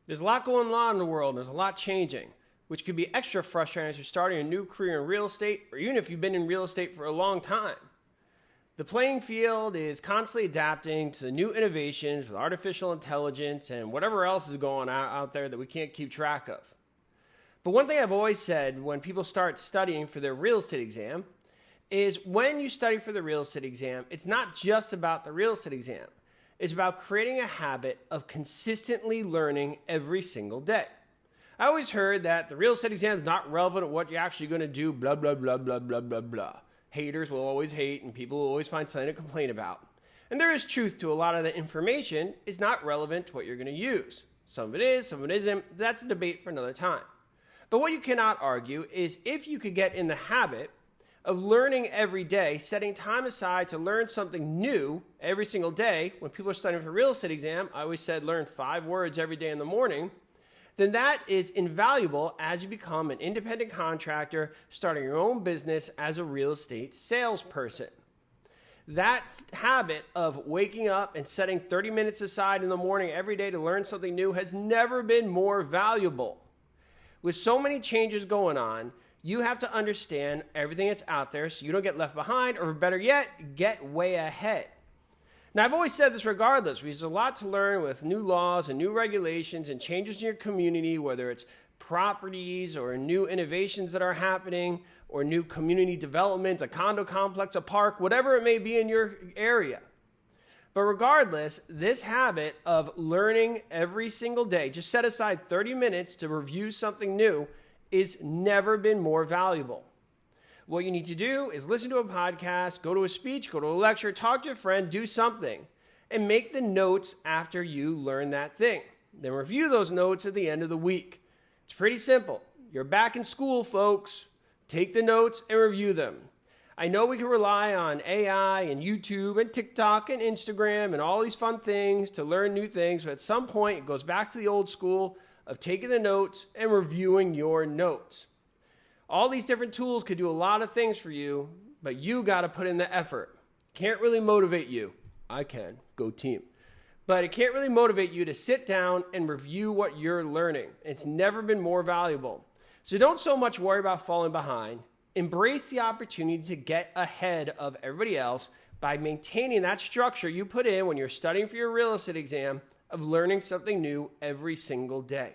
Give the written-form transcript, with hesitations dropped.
There's a lot going on in the world, and there's a lot changing, which could be extra frustrating as you're starting a new career in real estate, or even if you've been in real estate for a long time. The playing field is constantly adapting to the new innovations with artificial intelligence and whatever else is going on out there that we can't keep track of. But one thing I've always said when people start studying for their real estate exam is when you study for the real estate exam, it's not just about the real estate exam. It's about creating a habit of consistently learning every single day. I always heard that the real estate exam is not relevant to what you're actually going to do, blah, blah, blah, blah, blah, blah, blah. Haters will always hate and people will always find something to complain about. And there is truth to a lot of the information is not relevant to what you're going to use. Some of it is, some of it isn't. That's a debate for another time. But what you cannot argue is if you could get in the habit of learning every day, setting time aside to learn something new every single day. When people are studying for a real estate exam, I always said learn 5 words every day in the morning. Then that is invaluable as you become an independent contractor, starting your own business as a real estate salesperson. That habit of waking up and setting 30 minutes aside in the morning every day to learn something new has never been more valuable. With so many changes going on, you have to understand everything that's out there so you don't get left behind, or better yet, get way ahead. Now, I've always said this regardless, because there's a lot to learn with new laws and new regulations and changes in your community, whether it's properties or new innovations that are happening or new community development, a condo complex, a park, whatever it may be in your area. But regardless, this habit of learning every single day, just set aside 30 minutes to review something new, is never been more valuable. What you need to do is listen to a podcast, go to a speech, go to a lecture, talk to a friend, do something, and make the notes after you learn that thing. Then review those notes at the end of the week. It's pretty simple. You're back in school, folks. Take the notes and review them. I know we can rely on AI and YouTube and TikTok and Instagram and all these fun things to learn new things, but at some point it goes back to the old school of taking the notes and reviewing your notes. All these different tools could do a lot of things for you, but you got to put in the effort. Can't really motivate you. I can. Go team. But it can't really motivate you to sit down and review what you're learning. It's never been more valuable. So don't so much worry about falling behind. Embrace the opportunity to get ahead of everybody else by maintaining that structure you put in when you're studying for your real estate exam of learning something new every single day.